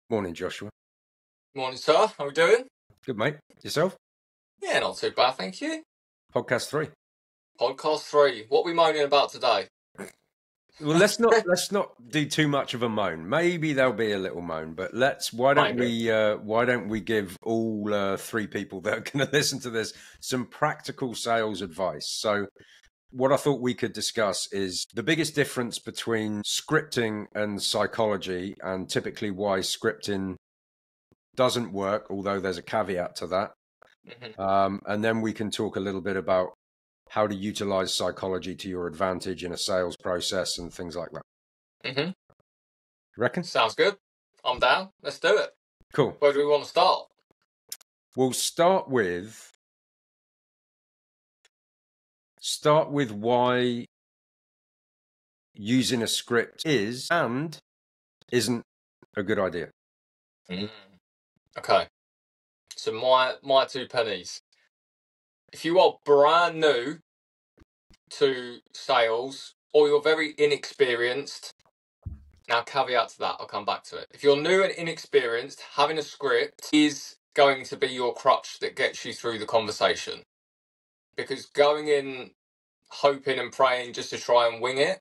Morning, Joshua. Morning, sir. How we doing? Good, mate. Yourself? Yeah, not too bad, thank you. Podcast 3. Podcast 3. What are we moaning about today? Well, let's not do too much of a moan. Maybe there'll be a little moan, but why don't we give all 3 people that are going to listen to this some practical sales advice? So what I thought we could discuss is the biggest difference between scripting and psychology, and typically why scripting doesn't work, although there's a caveat to that. And then we can talk a little bit about how to utilize psychology to your advantage in a sales process and things like that. Reckon? Sounds good. I'm down. Let's do it. Cool. Where do we want to start? We'll start with why using a script is and isn't a good idea. Okay. So my 2 pennies. If you are brand new to sales or you're very inexperienced, now caveat to that, I'll come back to it. If you're new and inexperienced, having a script is going to be your crutch that gets you through the conversation. Because going in hoping and praying just to try and wing it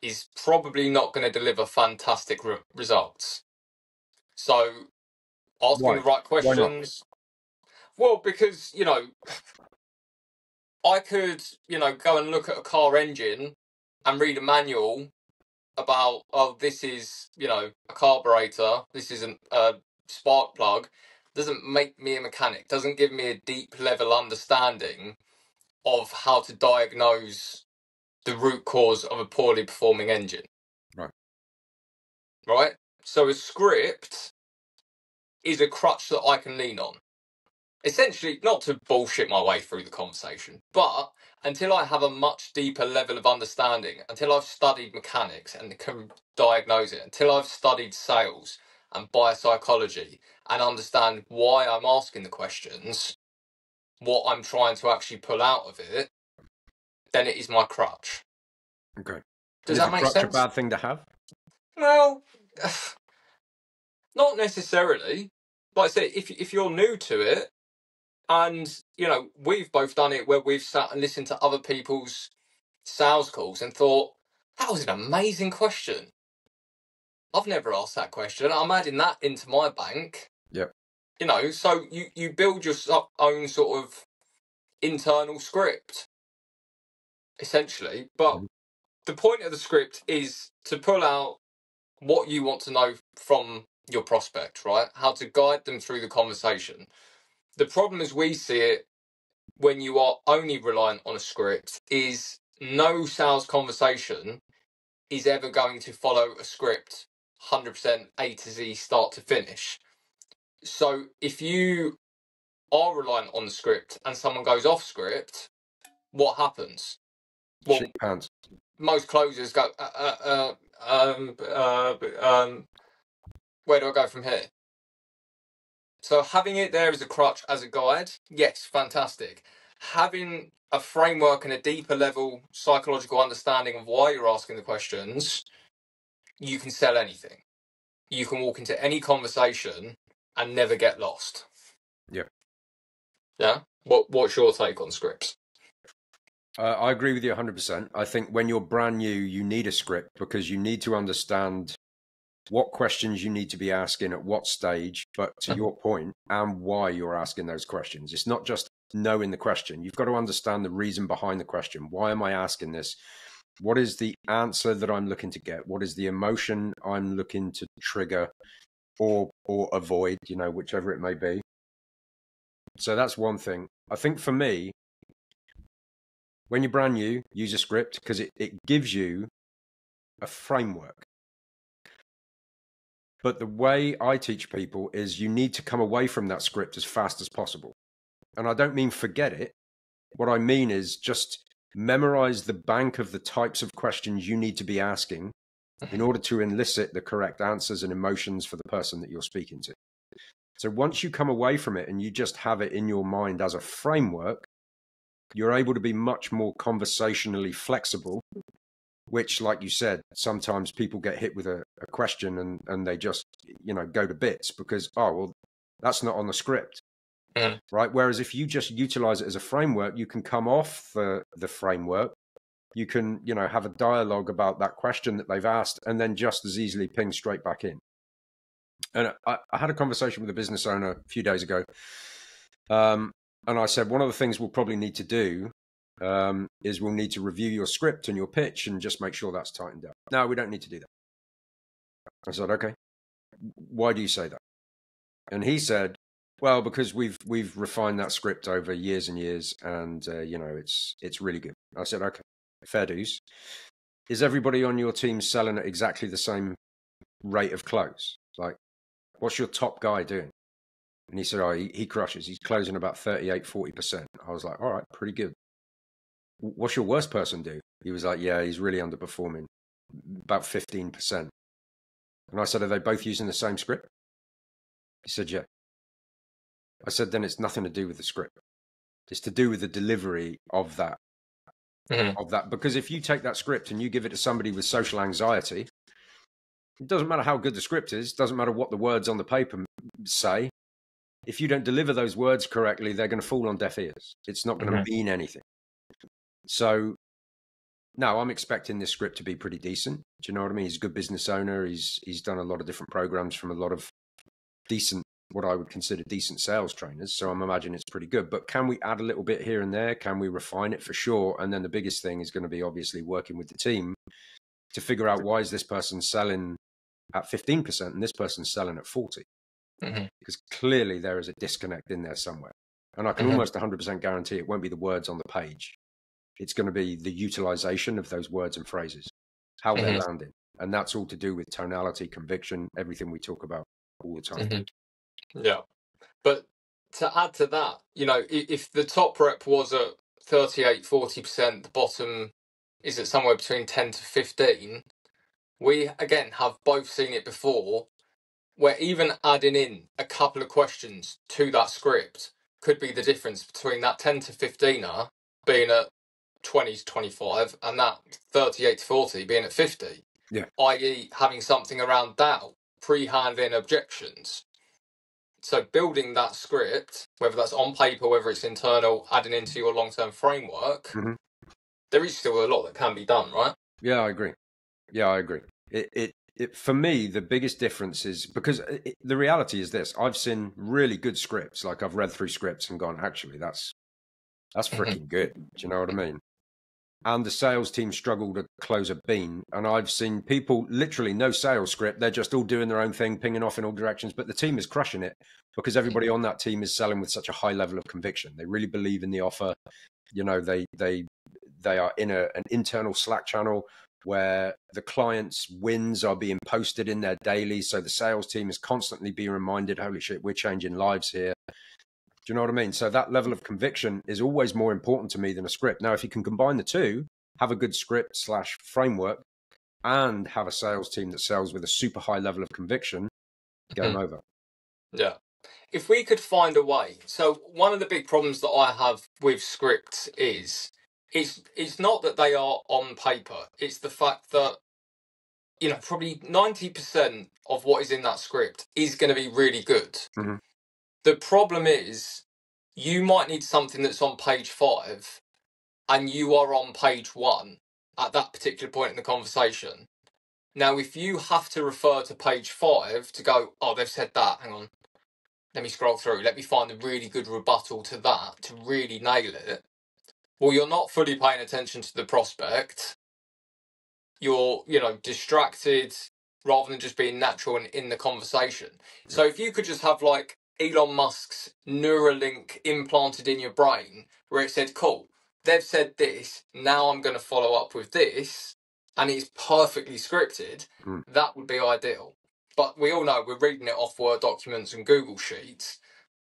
is probably not going to deliver fantastic results. So asking the right questions. Well, because, I could, go and look at a car engine and read a manual about, this is, a carburetor, this isn't a spark plug. Doesn't make me a mechanic, doesn't give me a deep level understanding of how to diagnose the root cause of a poorly performing engine. Right? So a script is a crutch that I can lean on. Essentially, not to bullshit my way through the conversation, but until I have a much deeper level of understanding, until I've studied mechanics and can diagnose it, until I've studied sales and biopsychology and understand why I'm asking the questions, what I'm trying to actually pull out of it, then it is my crutch. Okay. Does that make sense? Is a crutch a bad thing to have? Well, not necessarily. Like I said, if you're new to it, and, we've both done it where we've sat and listened to other people's sales calls and thought, that was an amazing question. I've never asked that question. I'm adding that into my bank. Yep. So you build your own sort of internal script, essentially. But the point of the script is to pull out what you want to know from your prospect, right? How to guide them through the conversation. The problem as we see it when you are only reliant on a script is no sales conversation is ever going to follow a script 100% A to Z, start to finish. So if you are reliant on the script and someone goes off script, what happens? Well, shit pants. Most closers go, where do I go from here? So having it there as a crutch, as a guide, yes, fantastic. Having a framework and a deeper level psychological understanding of why you're asking the questions, you can sell anything. You can walk into any conversation and never get lost. Yeah. Yeah? What's your take on scripts? I agree with you 100%. I think when you're brand new, you need a script because you need to understand what questions you need to be asking at what stage, but to your point, and why you're asking those questions. It's not just knowing the question. You've got to understand the reason behind the question. Why am I asking this? What is the answer that I'm looking to get? What is the emotion I'm looking to trigger or avoid, whichever it may be. So that's one thing. I think for me, when you're brand new, use a script because it gives you a framework. But the way I teach people is you need to come away from that script as fast as possible. And I don't mean forget it. What I mean is just memorize the bank of the types of questions you need to be asking in order to elicit the correct answers and emotions for the person that you're speaking to. So once you come away from it and you just have it in your mind as a framework, you're able to be much more conversationally flexible which, like you said, sometimes people get hit with a question and they just, go to bits because, oh, well, that's not on the script. Right. Whereas if you just utilize it as a framework, you can come off the framework. You can, have a dialogue about that question that they've asked and then just as easily ping straight back in. And I had a conversation with a business owner a few days ago. And I said, one of the things we'll probably need to do is we'll need to review your script and your pitch and just make sure that's tightened up. No, we don't need to do that. I said, okay. Why do you say that? And he said, well, because we've refined that script over years and years, and it's really good. I said, okay, fair dues. Is everybody on your team selling at exactly the same rate of close? Like, what's your top guy doing? And he said, oh, he crushes. He's closing about 38-40%. I was like, all right, pretty good. What's your worst person do? He was like, yeah, he's really underperforming, about 15%. And I said, are they both using the same script? He said, yeah. I said, then it's nothing to do with the script. It's to do with the delivery of that. Because if you take that script and you give it to somebody with social anxiety, it doesn't matter how good the script is, doesn't matter what the words on the paper say. If you don't deliver those words correctly, they're going to fall on deaf ears. It's not going to mean anything. So, no, I'm expecting this script to be pretty decent. Do you know what I mean? He's a good business owner. He's done a lot of different programs from a lot of decent, what I would consider decent sales trainers. So I'm imagining it's pretty good. But can we add a little bit here and there? Can we refine it? For sure? And then the biggest thing is going to be obviously working with the team to figure out, why is this person selling at 15% and this person's selling at 40%? Because clearly there is a disconnect in there somewhere. And I can almost 100% guarantee it won't be the words on the page. It's going to be the utilization of those words and phrases, how they're landing. And that's all to do with tonality, conviction, everything we talk about all the time. Yeah. But to add to that, if the top rep was at 38-40%, the bottom is at somewhere between 10 to 15, we, again, have both seen it before, where even adding in a couple of questions to that script could be the difference between that 10 to 15er being at 20 to 25 and that 38 to 40 being at 50. Yeah. I.e. having something around doubt, pre-handling objections. So building that script, whether that's on paper, whether it's internal, adding into your long-term framework, there is still a lot that can be done, right? Yeah, I agree. It for me, the biggest difference is because the reality is this: I've seen really good scripts. Like, I've read through scripts and gone, actually, that's freaking good. Do you know what I mean? And the sales team struggle to close a bean. And I've seen people, literally no sales script. They're just all doing their own thing, pinging off in all directions. But the team is crushing it because everybody on that team is selling with such a high level of conviction. They really believe in the offer. They are in an internal Slack channel where the clients' wins are being posted in their daily. So the sales team is constantly being reminded, holy shit, we're changing lives here. Do you know what I mean? So that level of conviction is always more important to me than a script. Now, if you can combine the two, have a good script / framework and have a sales team that sells with a super high level of conviction, game over. Yeah. If we could find a way. So one of the big problems that I have with scripts is it's not that they are on paper. It's the fact that, probably 90% of what is in that script is going to be really good. The problem is you might need something that's on page 5 and you are on page 1 at that particular point in the conversation. Now, if you have to refer to page 5 to go, oh, they've said that, hang on, let me scroll through, let me find a really good rebuttal to that to really nail it. Well, you're not fully paying attention to the prospect. You're, distracted rather than just being natural and in the conversation. So if you could just have like Elon Musk's Neuralink implanted in your brain where it said, cool, they've said this, now I'm going to follow up with this, and it's perfectly scripted, that would be ideal. But we all know we're reading it off Word documents and Google Sheets,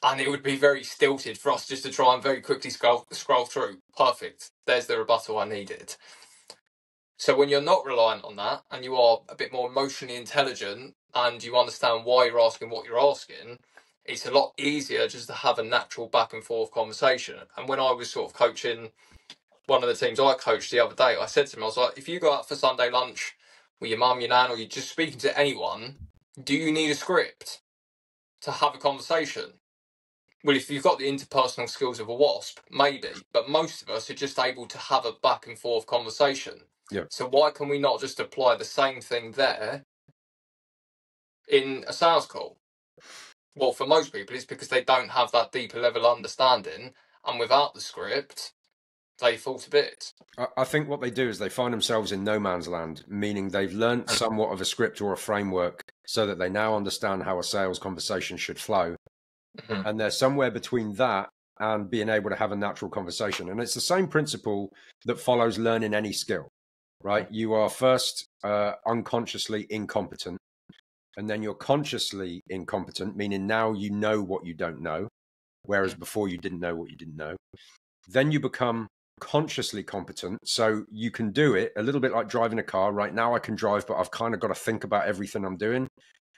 and it would be very stilted for us just to try and very quickly scroll through. Perfect. There's the rebuttal I needed. So when you're not reliant on that and you are a bit more emotionally intelligent and you understand why you're asking what you're asking, it's a lot easier just to have a natural back and forth conversation. And when I was sort of coaching one of the teams I coached the other day, I said to him, I was like, if you go out for Sunday lunch with your mum, your nan, or you're just speaking to anyone, do you need a script to have a conversation? Well, if you've got the interpersonal skills of a wasp, maybe, but most of us are just able to have a back and forth conversation. Yeah. So why can we not just apply the same thing there in a sales call? Well, for most people, it's because they don't have that deeper level understanding, and without the script, they fall to bits. I think what they do is they find themselves in no man's land, meaning they've learnt somewhat of a script or a framework so that they now understand how a sales conversation should flow. Mm-hmm. And they're somewhere between that and being able to have a natural conversation. And it's the same principle that follows learning any skill, right? You are first unconsciously incompetent, and then you're consciously incompetent, meaning now you know what you don't know, whereas before you didn't know what you didn't know. Then you become consciously competent, so you can do it a little bit like driving a car. Right now I can drive, but I've kind of got to think about everything I'm doing.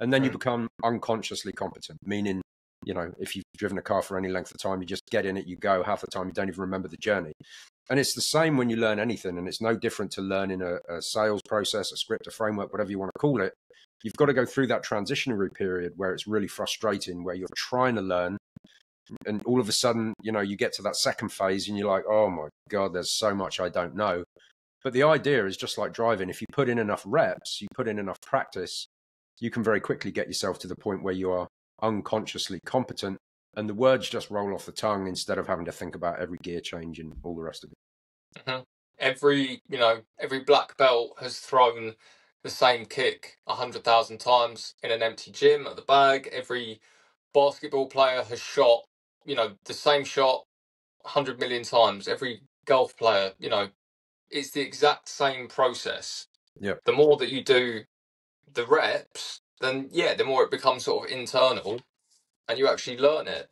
And then you become unconsciously competent, meaning, you know, if you've driven a car for any length of time, you just get in it, you go. Half the time you don't even remember the journey. And it's the same when you learn anything, and it's no different to learning a sales process, a script, a framework, whatever you want to call it. You've got to go through that transitionary period where it's really frustrating, where you're trying to learn, and all of a sudden, you know, you get to that second phase and you're like, oh my God, there's so much I don't know. But the idea is just like driving. If you put in enough reps, you put in enough practice, you can very quickly get yourself to the point where you are unconsciously competent, and the words just roll off the tongue instead of having to think about every gear change and all the rest of it. Mm-hmm. Every black belt has thrown the same kick 100,000 times in an empty gym at the bag. Every basketball player has shot, the same shot 100 million times. Every golf player, it's the exact same process. Yeah. The more that you do the reps, then the more it becomes sort of internal and you actually learn it.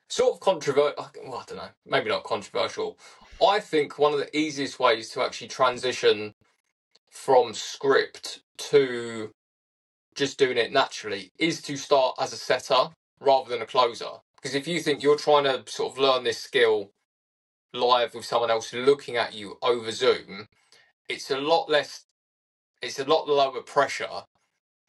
Sort of controversial, well, I don't know, maybe not controversial. I think one of the easiest ways to actually transition from script to just doing it naturally is to start as a setter rather than a closer. Because if you think you're trying to sort of learn this skill live with someone else looking at you over Zoom, it's a lot lower pressure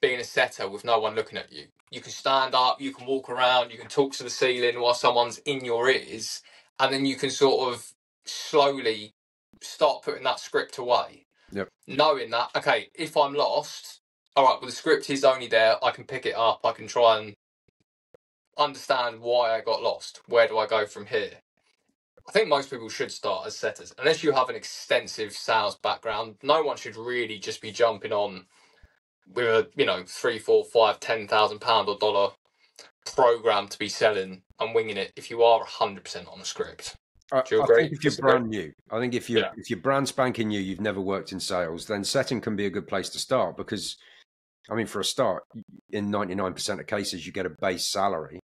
being a setter with no one looking at you. You can stand up, you can walk around, you can talk to the ceiling while someone's in your ears, and then you can sort of slowly start putting that script away. Yep. Knowing that, okay, if I'm lost, all right, well, the script is only there, I can pick it up, I can try and understand why I got lost. Where do I go from here? I think most people should start as setters. Unless you have an extensive sales background, no one should really just be jumping on with a, £3, £4, £5, £10,000 or dollar program to be selling and winging it if you are 100% on a script. Do you agree? I think if you're brand new, if you're brand spanking new, you've never worked in sales, then setting can be a good place to start because, for a start, in 99% of cases, you get a base salary.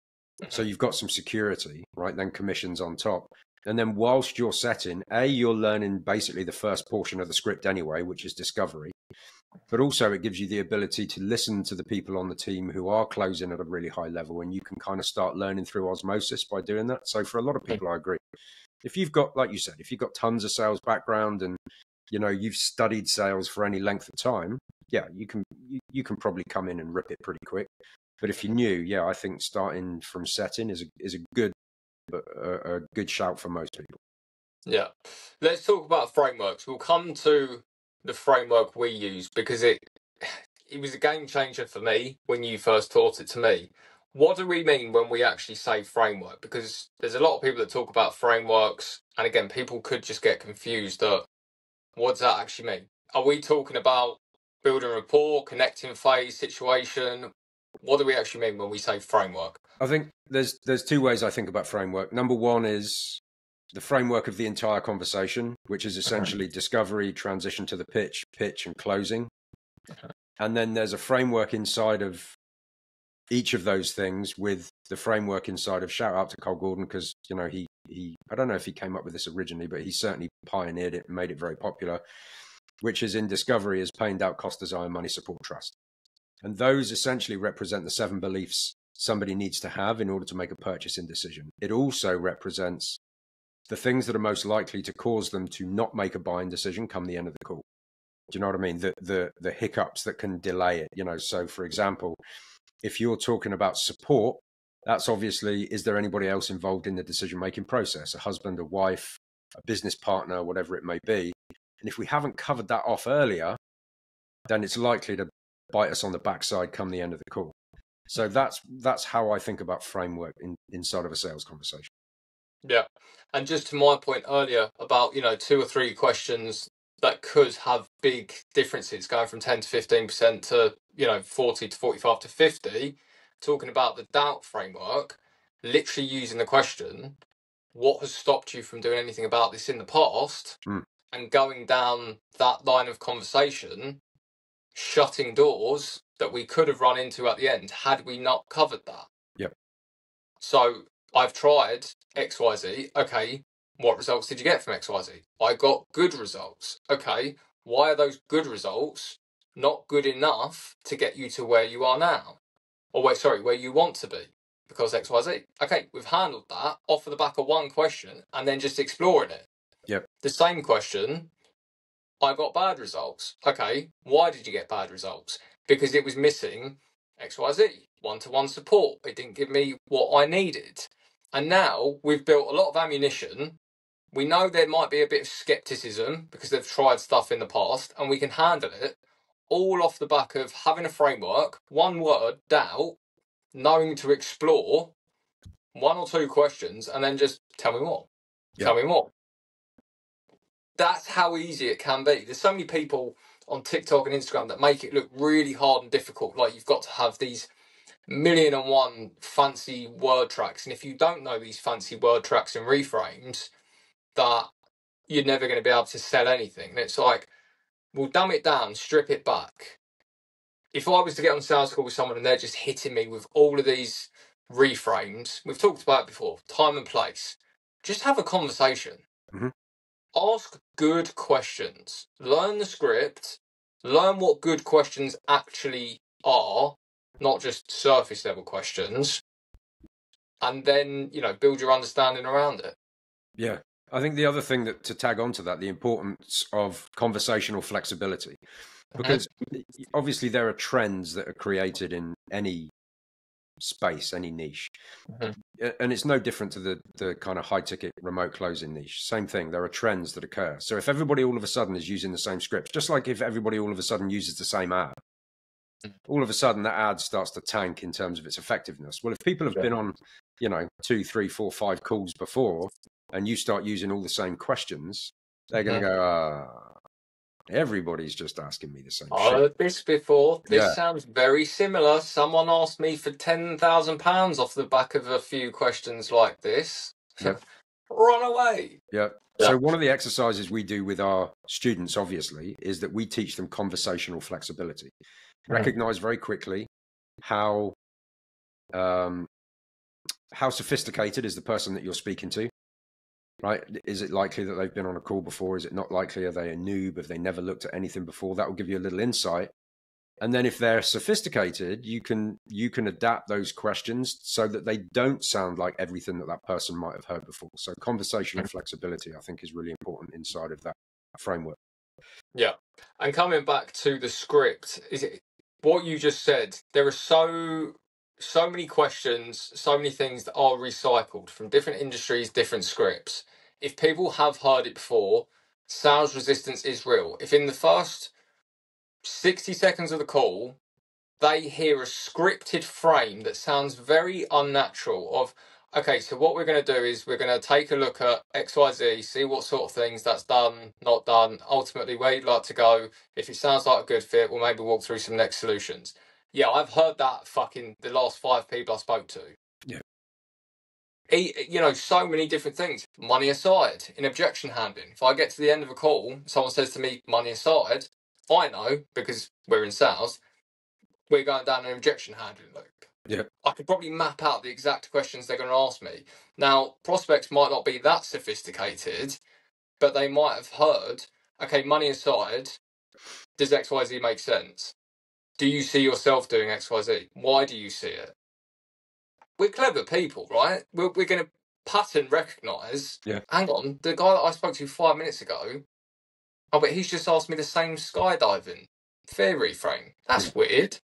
So you've got some security, right? Then commissions on top. And then whilst you're setting, you're learning basically the first portion of the script anyway, which is discovery. But also it gives you the ability to listen to the people on the team who are closing at a really high level, and you can kind of start learning through osmosis by doing that. So for a lot of people, I agree. If you've got, like you said, if you've got tons of sales background and, you've studied sales for any length of time, you can probably come in and rip it pretty quick. But if you're new, I think starting from setting is a good shout for most people. Yeah. Let's talk about frameworks. We'll come to the framework we use because it was a game changer for me when you first taught it to me. What do we mean when we actually say framework? Because there's a lot of people that talk about frameworks, and again, people could just get confused at what does that actually mean? Are we talking about building rapport, connecting phase, situation? What do we actually mean when we say framework? I think there's two ways I think about framework. Number one is the framework of the entire conversation, which is essentially discovery, transition to the pitch, and closing. And then there's a framework inside of each of those things, with the framework inside of, shout out to Cole Gordon, because he I don't know if he came up with this originally, but he certainly pioneered it and made it very popular, which is in discovery is pain, doubt, cost, desire, money, support, trust. And those essentially represent the 7 beliefs somebody needs to have in order to make a purchasing decision. It also represents the things that are most likely to cause them to not make a buying decision come the end of the call. Do you know what I mean? The hiccups that can delay it, you know. So for example, if you're talking about support, that's obviously, is there anybody else involved in the decision-making process? A husband, a wife, a business partner, whatever it may be. And if we haven't covered that off earlier, then it's likely to bite us on the backside come the end of the call. So that's how I think about framework inside of a sales conversation. Yeah. And just to my point earlier about, 2 or 3 questions that could have big differences going from 10 to 15% to, 40 to 45 to 50, talking about the doubt framework, literally using the question, what has stopped you from doing anything about this in the past? And going down that line of conversation, shutting doors that we could have run into at the end had we not covered that. Yep. So I've tried XYZ. Okay, what results did you get from XYZ? I got good results. Okay, why are those good results not good enough to get you to where you are now? Or where you want to be? Because XYZ. Okay, we've handled that off of the back of one question and then just exploring it. Yep. The same question, I got bad results. Okay, why did you get bad results? Because it was missing XYZ, one-to-one support. It didn't give me what I needed. And now we've built a lot of ammunition. We know there might be a bit of skepticism because they've tried stuff in the past, and we can handle it all off the back of having a framework, one word, doubt, knowing to explore 1 or 2 questions, and then just tell me more. Yep. Tell me more. That's how easy it can be. There's so many people on TikTok and Instagram that make it look really hard and difficult. Like you've got to have these 1,000,001 fancy word tracks. And if you don't know these fancy word tracks and reframes, that you're never going to be able to sell anything. And it's like, well, dumb it down, strip it back. If I was to get on a sales call with someone and they're just hitting me with all of these reframes, we've talked about it before, time and place, just have a conversation. Mm-hmm. Ask good questions. Learn the script. Learn what good questions actually are, not just surface level questions. And then, build your understanding around it. Yeah. I think the other thing that to tag on to that, the importance of conversational flexibility, because obviously there are trends that are created in any space, any niche. And it's no different to the kind of high ticket remote closing niche. Same thing. There are trends that occur. So if everybody all of a sudden is using the same script, just like if everybody all of a sudden uses the same ad, all of a sudden that ad starts to tank in terms of its effectiveness. Well, if people have been on, 2, 3, 4, 5 calls before, and you start using all the same questions, they're going to go, everybody's just asking me the same shit. I heard this before. This sounds very similar. Someone asked me for £10,000 off the back of a few questions like this. Yep. Run away. Yep. So one of the exercises we do with our students, obviously, is that we teach them conversational flexibility. Recognize very quickly how sophisticated is the person that you're speaking to. Right? Is it likely that they've been on a call before? Is it not likely? Are they a noob? Have they never looked at anything before? That will give you a little insight. And then if they're sophisticated, you can adapt those questions so that they don't sound like everything that person might have heard before. So conversational flexibility, I think, is really important inside of that framework. Yeah. And coming back to the script, is it what you just said? There are so many questions, so many things that are recycled from different industries, different scripts. If people have heard it before, sales resistance is real. If in the first 60 seconds of the call, they hear a scripted frame that sounds very unnatural of, okay, so what we're going to do is we're going to take a look at XYZ, see what sort of things that's done, not done, ultimately where you'd like to go. If it sounds like a good fit, we'll maybe walk through some next solutions. Yeah, I've heard that fucking the last 5 people I spoke to. Yeah. So many different things. Money aside, in objection handling. If I get to the end of a call, someone says to me, money aside, I know, because we're in sales, we're going down an objection handling loop. Yeah. I could probably map out the exact questions they're going to ask me. Now, prospects might not be that sophisticated, but they might have heard, okay, money aside, does XYZ make sense? Do you see yourself doing XYZ? Why do you see it? We're clever people, right? We're going to pattern recognise, Yeah. hang on, the guy that I spoke to 5 minutes ago, oh, but he's just asked me the same skydiving theory frame. That's weird.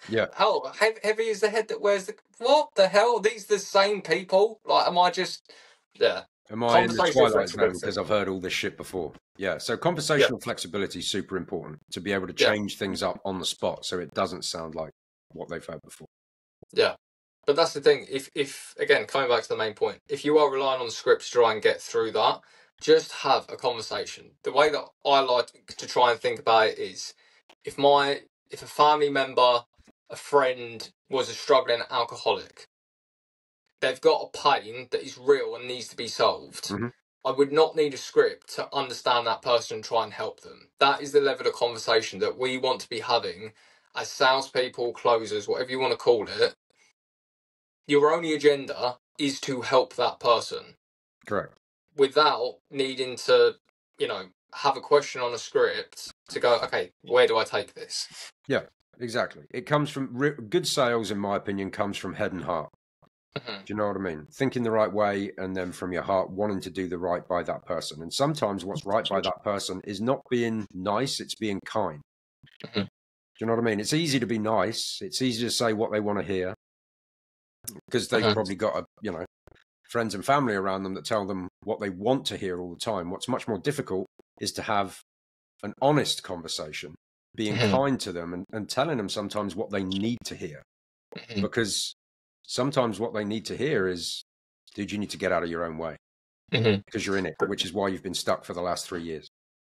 Yeah. How heavy is the head that wears the... What the hell? Are these the same people? Like, am I just... Yeah. Am I in the Conversational twilight zone flexibility. because I've heard all this shit before? Yeah. So Yeah. conversational flexibility is super important to be able to Yeah. change things up on the spot so it doesn't sound like what they've heard before. Yeah. But that's the thing. If again, coming back to the main point, if you are relying on the script to try and get through that, just have a conversation. The way that I like to try and think about it is, if a family member, a friend was a struggling alcoholic, they've got a pain that is real and needs to be solved. Mhm. I would not need a script to understand that person and try and help them. That is the level of conversation that we want to be having as salespeople, closers, whatever you want to call it. Your only agenda is to help that person. Correct. Without needing to, have a question on a script to go, okay, where do I take this? Yeah, exactly. It comes from good sales, in my opinion, comes from head and heart. Mm-hmm. Do you know what I mean? Thinking the right way, and then from your heart wanting to do the right by that person. And sometimes what's right by that person is not being nice, it's being kind. Mm-hmm. Do you know what I mean? It's easy to be nice. It's easy to say what they want to hear because they've Mm-hmm. probably got friends and family around them that tell them what they want to hear all the time. What's much more difficult is to have an honest conversation, being Mm-hmm. kind to them and telling them sometimes what they need to hear. Mm-hmm. Because sometimes what they need to hear is, dude, you need to get out of your own way Mm-hmm. because you're in it, which is why you've been stuck for the last 3 years.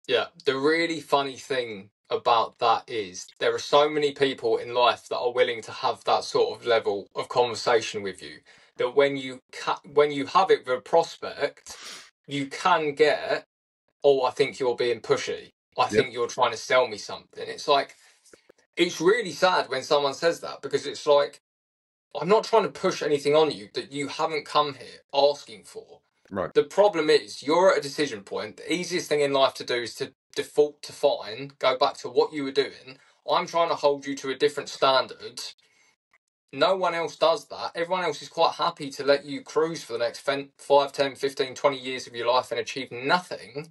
Yeah, the really funny thing about that is there are so many people in life that are willing to have that sort of level of conversation with you, that when you have it with a prospect, you can get, oh, I think you're being pushy. I think you're trying to sell me something. It's like, it's really sad when someone says that, because it's like, I'm not trying to push anything on you that you haven't come here asking for. Right. The problem is, you're at a decision point. The easiest thing in life to do is to default to fine, go back to what you were doing. I'm trying to hold you to a different standard. No one else does that. Everyone else is quite happy to let you cruise for the next 5, 10, 15, 20 years of your life and achieve nothing.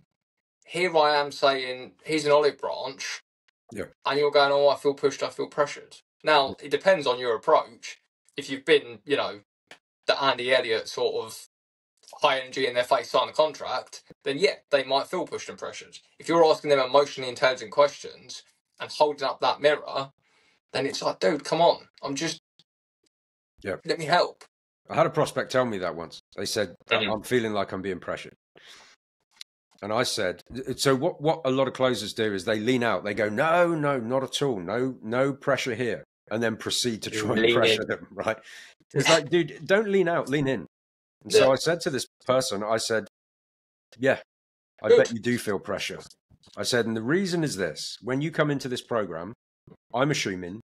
Here I am saying, here's an olive branch. Yeah. And you're going, oh, I feel pushed, I feel pressured. Now, it depends on your approach. If you've been, the Andy Elliott sort of high energy in their face, sign a contract, then yeah, they might feel pushed and pressured. If you're asking them emotionally intelligent questions and holding up that mirror, then it's like, dude, come on. Let me help. I had a prospect tell me that once. They said, I'm feeling like I'm being pressured. And I said, so what a lot of closers do is they lean out. They go, no, not at all. No pressure here. And then proceed to try and pressure them, right? It's like, dude, don't lean out, lean in. And so I said to this person, I said, yeah, I bet you do feel pressure. I said, and the reason is this: when you come into this program, I'm assuming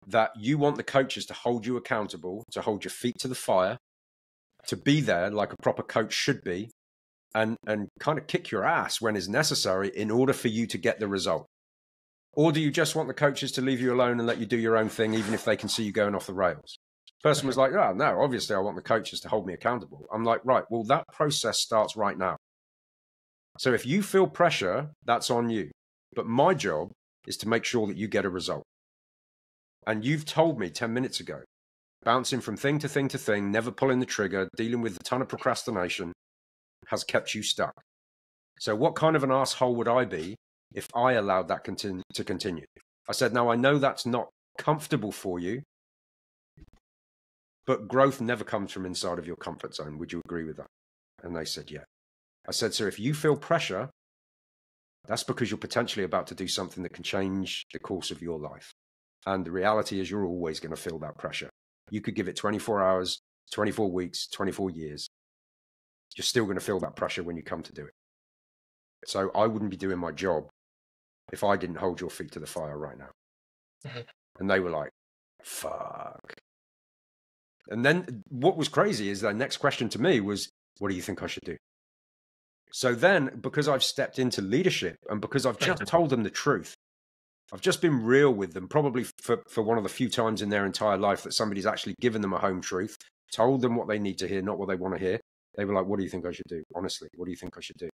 that you want the coaches to hold you accountable, to hold your feet to the fire, to be there like a proper coach should be, and kind of kick your ass when is necessary in order for you to get the result. Or do you just want the coaches to leave you alone and let you do your own thing, even if they can see you going off the rails? The person was like, oh, no, obviously I want the coaches to hold me accountable. I'm like, right, well, that process starts right now. So if you feel pressure, that's on you. But my job is to make sure that you get a result. And you've told me 10 minutes ago, bouncing from thing to thing to thing, never pulling the trigger, dealing with a ton of procrastination has kept you stuck. So what kind of an asshole would I be if I allowed that to continue? I said, now I know that's not comfortable for you, but growth never comes from inside of your comfort zone. Would you agree with that? And they said, yeah. I said, so if you feel pressure, that's because you're potentially about to do something that can change the course of your life. And the reality is you're always going to feel that pressure. You could give it 24 hours, 24 weeks, 24 years. You're still going to feel that pressure when you come to do it. So I wouldn't be doing my job if I didn't hold your feet to the fire right now. Mm-hmm. And they were like, fuck. And then what was crazy is their next question to me was, what do you think I should do? So then, because I've stepped into leadership and because I've just told them the truth, I've just been real with them, probably for one of the few times in their entire life that somebody's actually given them a home truth. told them what they need to hear, not what they want to hear. They were like, what do you think I should do? Honestly, what do you think I should do?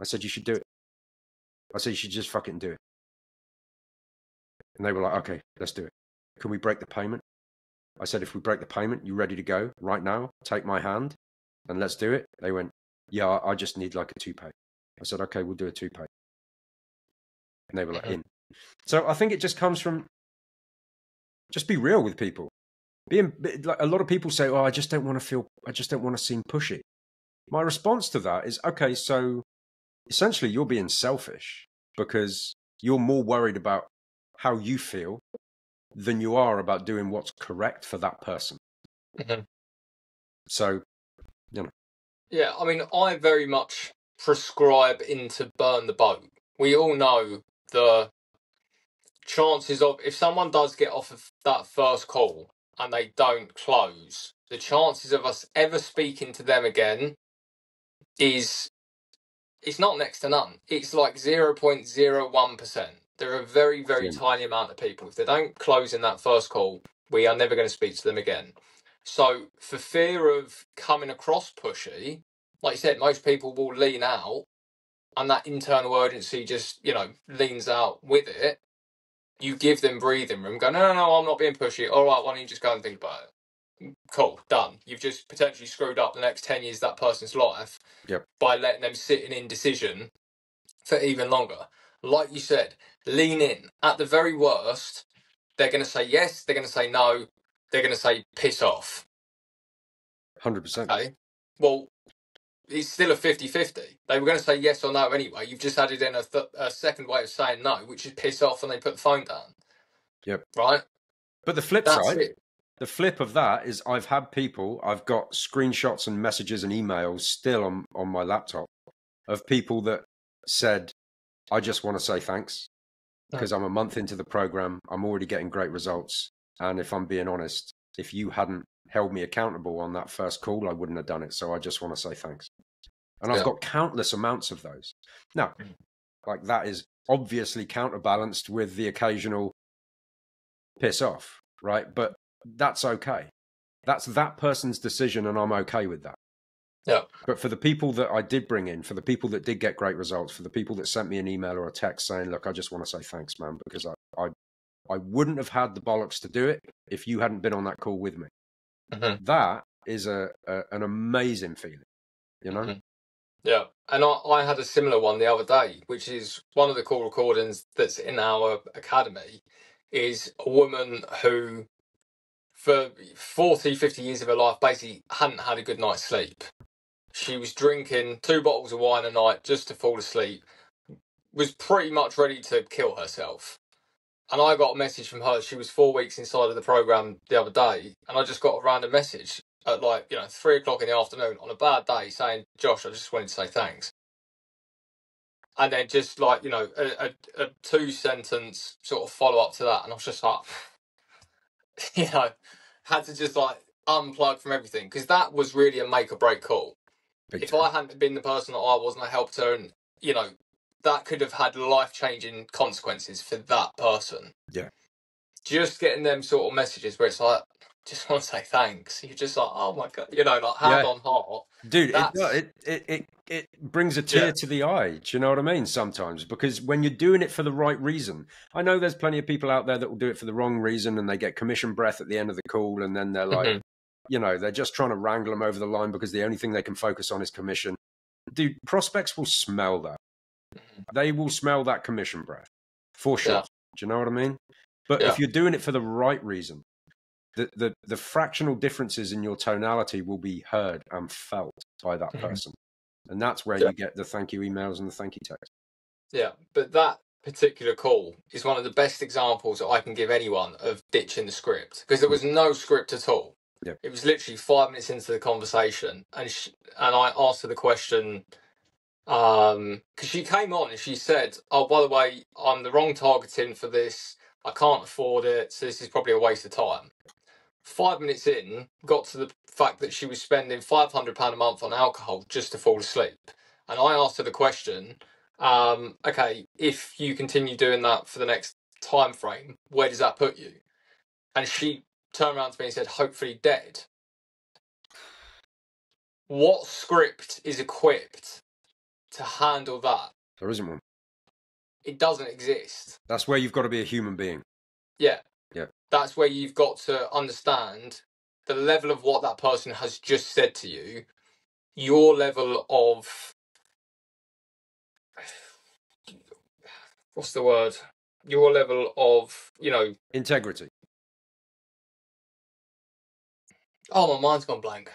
I said, you should do it. I said, you should just fucking do it. And they were like, okay, let's do it. Can we break the payment? I said, if we break the payment, you ready to go right now? Take my hand and let's do it. They went, yeah, I just need like a 2-pay. I said, okay, we'll do a 2-pay. And they were like, in. So I think it just comes from, just be real with people. Being like, a lot of people say, oh, I just don't want to seem pushy. My response to that is, okay, so essentially you're being selfish because you're more worried about how you feel than you are about doing what's correct for that person. So, you know. Yeah, I mean, I very much prescribe into burn the boat. We all know the chances of, if someone does get off of that first call and they don't close, the chances of us ever speaking to them again it's not next to none. It's like 0.01%. There are a very, very tiny amount of people. If they don't close in that first call, we are never going to speak to them again. So for fear of coming across pushy, like you said, most people will lean out and that internal urgency just, leans out with it. You give them breathing room, go, no, I'm not being pushy. All right, why don't you just go and think about it? Cool, done. You've just potentially screwed up the next 10 years of that person's life by letting them sit in indecision for even longer. Like you said, lean in. At the very worst, they're going to say yes, they're going to say no, they're going to say piss off. 100%. Okay. Well, it's still a 50-50. They were going to say yes or no anyway. You've just added in a second way of saying no, which is piss off, and they put the phone down. Yep. Right? But the flip side, the flip of that is I've got screenshots and messages and emails still on my laptop of people that said, I just want to say thanks because I'm a month into the program. I'm already getting great results. And if I'm being honest, if you hadn't held me accountable on that first call, I wouldn't have done it. So I just want to say thanks. And I've got countless amounts of those. Now, like that is obviously counterbalanced with the occasional piss off, right? But that's okay. That's that person's decision and I'm okay with that. Yeah. But for the people that I did bring in, for the people that did get great results, for the people that sent me an email or a text saying, look, I just want to say thanks, man, because I wouldn't have had the bollocks to do it if you hadn't been on that call with me. That is an amazing feeling, you know? Yeah. And I had a similar one the other day, which is one of the call recordings that's in our academy, is a woman who for 40, 50 years of her life basically hadn't had a good night's sleep. She was drinking 2 bottles of wine a night just to fall asleep, was pretty much ready to kill herself. And I got a message from her. She was 4 weeks inside of the program the other day, and I just got a random message at 3 o'clock in the afternoon on a bad day saying, Josh, I just wanted to say thanks. And then just a 2-sentence sort of follow up to that. And I was just like, had to just unplug from everything, because that was really a make or break call. If I hadn't been the person that I was and I helped her, and that could have had life-changing consequences for that person. Yeah. Just getting them sort of messages where it's like, just want to say thanks. You're just like, oh my God, hand on heart. Dude, it brings a tear to the eye. Do you know what I mean? Sometimes, because when you're doing it for the right reason, I know there's plenty of people out there that will do it for the wrong reason and they get commission breath at the end of the call. And then they're like, they're just trying to wrangle them over the line because the only thing they can focus on is commission. Dude, prospects will smell that. They will smell that commission breath for sure. Yeah. Do you know what I mean? But if you're doing it for the right reason, the fractional differences in your tonality will be heard and felt by that person. And that's where you get the thank you emails and the thank you text. Yeah, but that particular call is one of the best examples that I can give anyone of ditching the script, because there was no script at all. Yeah. It was literally 5 minutes into the conversation, and I asked her the question, because she came on and she said, oh, by the way, I'm the wrong targeting for this. I can't afford it, so this is probably a waste of time. 5 minutes in, got to the fact that she was spending £500 a month on alcohol just to fall asleep. And I asked her the question, okay, if you continue doing that for the next time frame, where does that put you? And she turned around to me and said, hopefully dead. what script is equipped to handle that? There isn't one. It doesn't exist. That's where you've got to be a human being. Yeah. Yeah. That's where you've got to understand the level of what that person has just said to you, your level of, what's the word? Your level of, Integrity. oh, my mind's gone blank.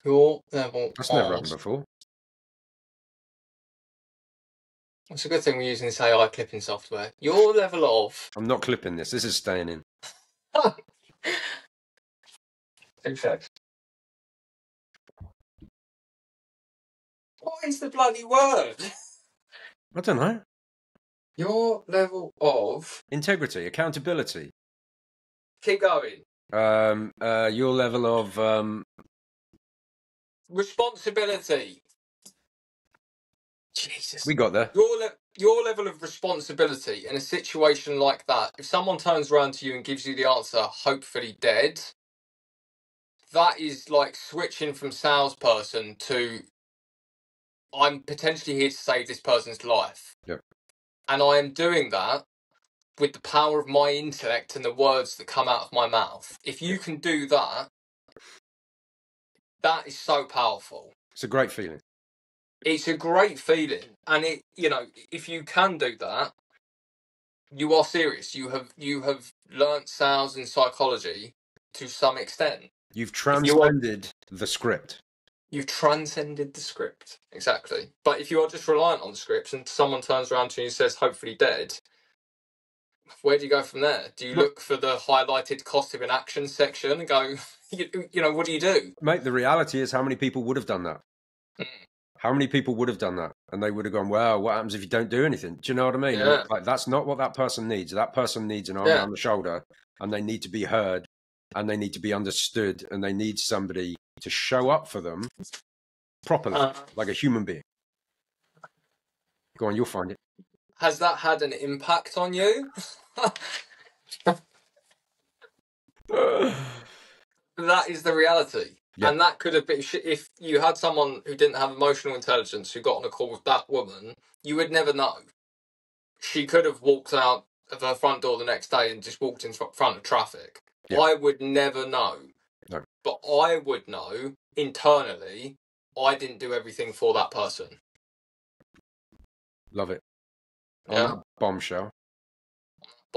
Your level That's never of, happened before. it's a good thing we're using this AI clipping software. Your level of. I'm not clipping this. This is staying in. Exactly. What is the bloody word? I don't know. Your level of. Integrity, accountability. Keep going. Your level of Responsibility. Jesus. we got there. Your level of responsibility in a situation like that, if someone turns around to you and gives you the answer, hopefully dead, that is like switching from salesperson to, I'm potentially here to save this person's life. Yep. And I am doing that with the power of my intellect and the words that come out of my mouth. If you can do that, that is so powerful. It's a great feeling. It's a great feeling. And if you can do that, you are serious. You have learnt sales and psychology to some extent. You've transcended the script. You've transcended the script. Exactly. But if you are just reliant on the script and someone turns around to you and says, hopefully dead, where do you go from there? Do you look for the highlighted cost of inaction section and go, what do you do? Mate, the reality is how many people would have done that? How many people would have done that? And they would have gone, well, what happens if you don't do anything? Do you know what I mean? Yeah. Like, that's not what that person needs. That person needs an arm around the shoulder, and they need to be heard, and they need to be understood, and they need somebody to show up for them properly, like a human being. Go on, you'll find it. Has that had an impact on you? That is the reality. Yeah. And that could have been, if you had someone who didn't have emotional intelligence who got on a call with that woman, you would never know. She could have walked out of her front door the next day and just walked in front of traffic. Yeah. I would never know. No. But I would know internally I didn't do everything for that person. Love it. Yeah. On that bombshell.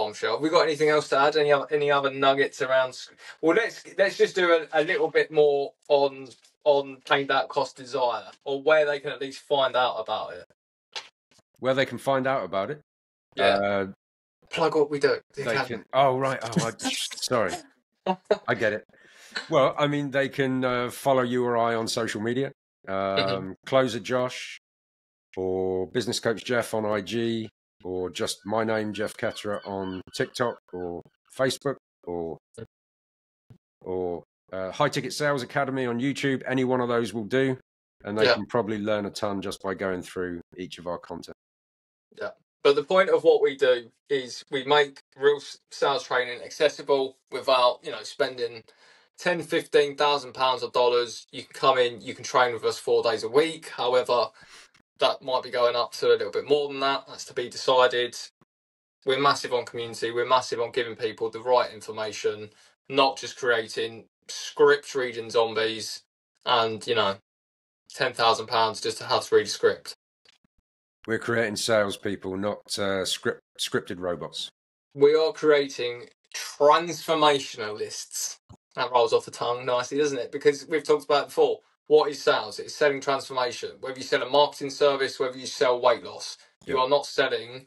Have we got anything else to add? Any other nuggets around? Well, let's just do a little bit more on paid out cost desire, or where they can at least find out about it. Where they can find out about it? Yeah. Plug what we do. They can. Oh right. Oh, sorry. I get it. Well, I mean, they can follow you or I on social media. Closer Josh, or Business Coach Jeff on IG. Or just my name, Jeff Ketterer, on TikTok or Facebook, or High Ticket Sales Academy on YouTube. Any one of those will do, and they can probably learn a ton just by going through each of our content. Yeah, but the point of what we do is we make real sales training accessible without spending £10,000-15,000 of dollars. You can come in, you can train with us 4 days a week. However, that might be going up to a little bit more than that. That's to be decided. We're massive on community. We're massive on giving people the right information, not just creating script reading zombies and, £10,000 just to have to read a script. We're creating salespeople, not scripted robots. We are creating transformationalists. That rolls off the tongue nicely, doesn't it? Because we've talked about it before. What is sales? It's selling transformation. Whether you sell a marketing service, whether you sell weight loss, you are not selling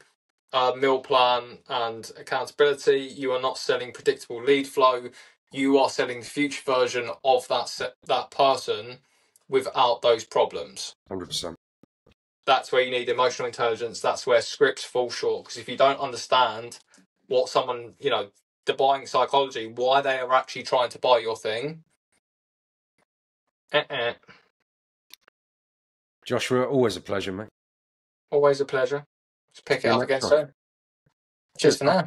a meal plan and accountability. You are not selling predictable lead flow. You are selling the future version of that person without those problems. 100%. That's where you need emotional intelligence. That's where scripts fall short. Because if you don't understand what someone, the buying psychology, why they are actually trying to buy your thing. Joshua, always a pleasure, mate. Always a pleasure. Let's pick it up again soon. Cheers for now.